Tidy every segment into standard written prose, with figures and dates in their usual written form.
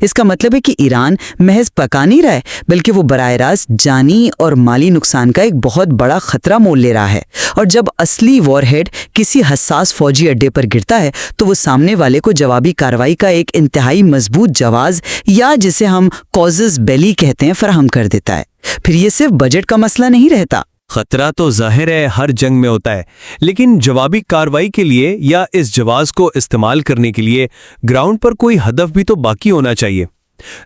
اس کا مطلب ہے کہ ایران محض پکا نہیں رہا ہے بلکہ وہ براہ راست جانی اور مالی نقصان کا ایک بہت بڑا خطرہ مول لے رہا ہے، اور جب اصلی وار ہیڈ کسی حساس فوجی اڈے پر گرتا ہے تو وہ سامنے والے کو جوابی کارروائی کا ایک انتہائی مضبوط جواز یا جسے ہم کازز بیلی کہتے ہیں فراہم کر دیتا ہے۔ پھر یہ صرف بجٹ کا مسئلہ نہیں رہتا۔ خطرہ تو ظاہر ہے ہر جنگ میں ہوتا ہے، لیکن جوابی کارروائی کے لیے یا اس جواز کو استعمال کرنے کے لیے گراؤنڈ پر کوئی ہدف بھی تو باقی ہونا چاہیے۔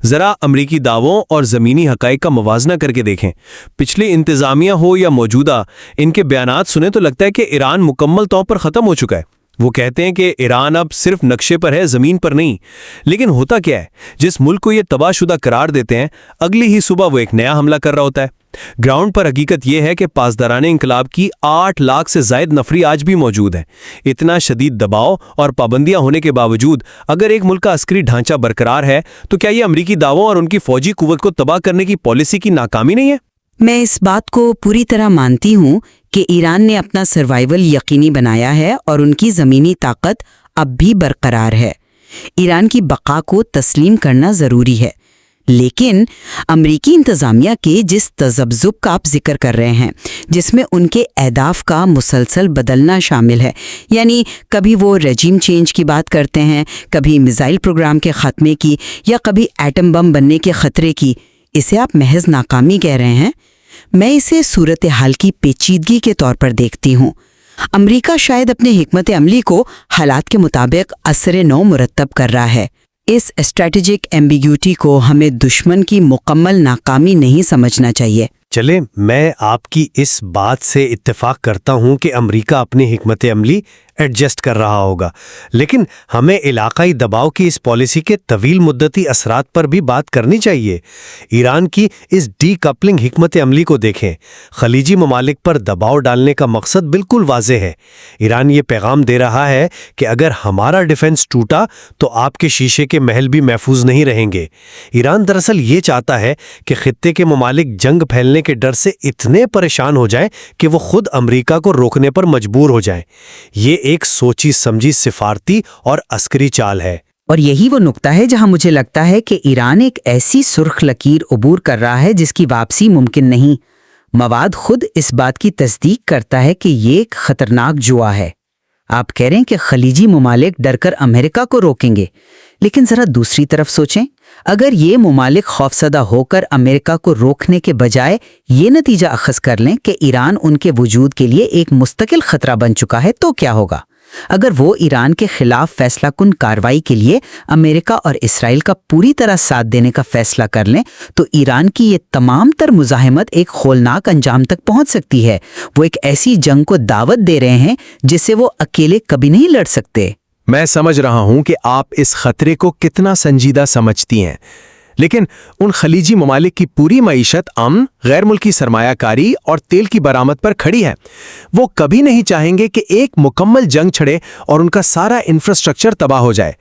ذرا امریکی دعووں اور زمینی حقائق کا موازنہ کر کے دیکھیں۔ پچھلی انتظامیہ ہو یا موجودہ، ان کے بیانات سنیں تو لگتا ہے کہ ایران مکمل طور پر ختم ہو چکا ہے۔ وہ کہتے ہیں کہ ایران اب صرف نقشے پر ہے، زمین پر نہیں۔ لیکن ہوتا کیا ہے؟ جس ملک کو یہ تباہ شدہ قرار دیتے ہیں، اگلی ہی صبح وہ ایک نیا حملہ کر رہا ہوتا ہے۔ گراؤنڈ پر حقیقت یہ ہے کہ پاسداران انقلاب کی 8 لاکھ سے زائد نفری آج بھی موجود ہیں۔ اتنا شدید دباؤ اور پابندیاں ہونے کے باوجود اگر ایک ملک کا عسکری ڈھانچہ برقرار ہے تو کیا یہ امریکی دعووں اور ان کی فوجی قوت کو تباہ کرنے کی پالیسی کی ناکامی نہیں ہے؟ میں اس بات کو پوری طرح مانتی ہوں کہ ایران نے اپنا سروائیول یقینی بنایا ہے اور ان کی زمینی طاقت اب بھی برقرار ہے۔ ایران کی بقا کو تسلیم کرنا ضروری ہے، لیکن امریکی انتظامیہ کے جس تذبذب کا آپ ذکر کر رہے ہیں، جس میں ان کے اہداف کا مسلسل بدلنا شامل ہے، یعنی کبھی وہ رجیم چینج کی بات کرتے ہیں، کبھی میزائل پروگرام کے خاتمے کی یا کبھی ایٹم بم بننے کے خطرے کی، اسے آپ محض ناکامی کہہ رہے ہیں؟ میں اسے صورتحال کی پیچیدگی کے طور پر دیکھتی ہوں۔ امریکہ شاید اپنے حکمت عملی کو حالات کے مطابق اثر نو مرتب کر رہا ہے۔ اس اسٹریٹجک ایمبیگیوٹی کو ہمیں دشمن کی مکمل ناکامی نہیں سمجھنا چاہیے۔ چلے، میں آپ کی اس بات سے اتفاق کرتا ہوں کہ امریکہ اپنی حکمت عملی ایڈجسٹ کر رہا ہوگا، لیکن ہمیں علاقائی دباؤ کی اس پالیسی کے طویل مدتی اثرات پر بھی بات کرنی چاہیے۔ ایران کی اس ڈی کپلنگ حکمت عملی کو دیکھیں۔ خلیجی ممالک پر دباؤ ڈالنے کا مقصد بالکل واضح ہے۔ ایران یہ پیغام دے رہا ہے کہ اگر ہمارا ڈیفنس ٹوٹا تو آپ کے شیشے کے محل بھی محفوظ نہیں رہیں گے۔ ایران دراصل یہ چاہتا ہے کہ خطے کے ممالک جنگ پھیلنے کے ڈر سے اتنے پریشان ہو جائیں کہ وہ خود امریکہ کو روکنے پر مجبور ہو جائیں۔ یہ ایک سوچی سمجھی سفارتی اور عسکری چال ہے۔ اور یہی وہ نقطہ ہے جہاں مجھے لگتا ہے کہ ایران ایک ایسی سرخ لکیر عبور کر رہا ہے جس کی واپسی ممکن نہیں۔ مواد خود اس بات کی تصدیق کرتا ہے کہ یہ ایک خطرناک جوا ہے۔ آپ کہہ رہے ہیں کہ خلیجی ممالک ڈر کر امریکہ کو روکیں گے، لیکن ذرا دوسری طرف سوچیں، اگر یہ ممالک خوفزدہ ہو کر امریکہ کو روکنے کے بجائے یہ نتیجہ اخذ کر لیں کہ ایران ان کے وجود کے لیے ایک مستقل خطرہ بن چکا ہے تو کیا ہوگا؟ اگر وہ ایران کے خلاف فیصلہ کن کارروائی کے لیے امریکہ اور اسرائیل کا پوری طرح ساتھ دینے کا فیصلہ کر لیں تو ایران کی یہ تمام تر مزاحمت ایک ہولناک انجام تک پہنچ سکتی ہے۔ وہ ایک ایسی جنگ کو دعوت دے رہے ہیں جس سے وہ اکیلے کبھی نہیں لڑ سکتے۔ میں سمجھ رہا ہوں کہ آپ اس خطرے کو کتنا سنجیدہ سمجھتی ہیں، لیکن ان خلیجی ممالک کی پوری معیشت امن، غیر ملکی سرمایہ کاری اور تیل کی برآمد پر کھڑی ہے۔ وہ کبھی نہیں چاہیں گے کہ ایک مکمل جنگ چھڑے اور ان کا سارا انفراسٹرکچر تباہ ہو جائے۔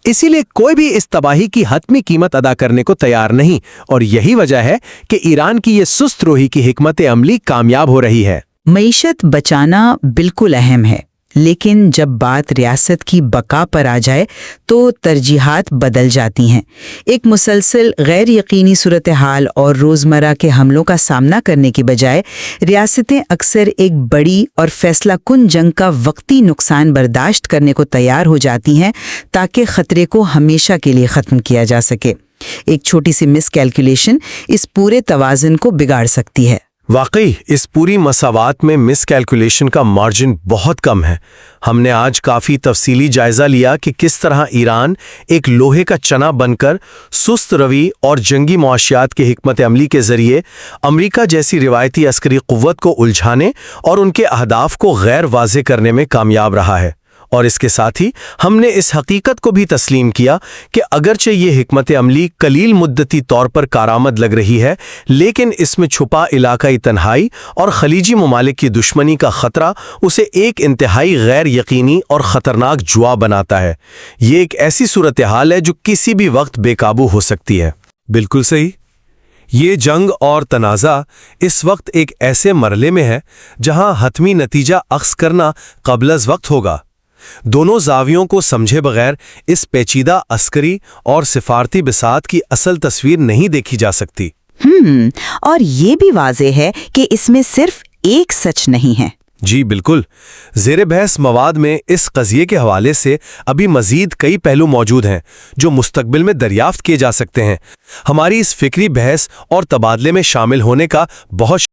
اسی لیے کوئی بھی اس تباہی کی حتمی قیمت ادا کرنے کو تیار نہیں، اور یہی وجہ ہے کہ ایران کی یہ سست روحی کی حکمت عملی کامیاب ہو رہی ہے۔ معیشت بچانا بالکل اہم ہے، لیکن جب بات ریاست کی بقا پر آ جائے تو ترجیحات بدل جاتی ہیں۔ ایک مسلسل غیر یقینی صورتحال اور روزمرہ کے حملوں کا سامنا کرنے کی بجائے ریاستیں اکثر ایک بڑی اور فیصلہ کن جنگ کا وقتی نقصان برداشت کرنے کو تیار ہو جاتی ہیں تاکہ خطرے کو ہمیشہ کے لیے ختم کیا جا سکے۔ ایک چھوٹی سی مس کیلکولیشن اس پورے توازن کو بگاڑ سکتی ہے۔ واقعی اس پوری مساوات میں مس کیلکولیشن کا مارجن بہت کم ہے۔ ہم نے آج کافی تفصیلی جائزہ لیا کہ کس طرح ایران ایک لوہے کا چنا بن کر سست روی اور جنگی معاشیات کی حکمت عملی کے ذریعے امریکہ جیسی روایتی عسکری قوت کو الجھانے اور ان کے اہداف کو غیر واضح کرنے میں کامیاب رہا ہے۔ اور اس کے ساتھ ہی ہم نے اس حقیقت کو بھی تسلیم کیا کہ اگرچہ یہ حکمت عملی قلیل مدتی طور پر کارآمد لگ رہی ہے، لیکن اس میں چھپا علاقائی تنہائی اور خلیجی ممالک کی دشمنی کا خطرہ اسے ایک انتہائی غیر یقینی اور خطرناک جوا بناتا ہے۔ یہ ایک ایسی صورتحال ہے جو کسی بھی وقت بے قابو ہو سکتی ہے۔ بالکل صحیح۔ یہ جنگ اور تنازع اس وقت ایک ایسے مرحلے میں ہے جہاں حتمی نتیجہ اخذ کرنا قبل از وقت ہوگا۔ دونوں زاویوں کو سمجھے بغیر اس پیچیدہ عسکری اور سفارتی بساط کی اصل تصویر نہیں دیکھی جا سکتی۔ اور یہ بھی واضح ہے کہ اس میں صرف ایک سچ نہیں ہے۔ جی بالکل، زیر بحث مواد میں اس قضیے کے حوالے سے ابھی مزید کئی پہلو موجود ہیں جو مستقبل میں دریافت کیے جا سکتے ہیں۔ ہماری اس فکری بحث اور تبادلے میں شامل ہونے کا بہت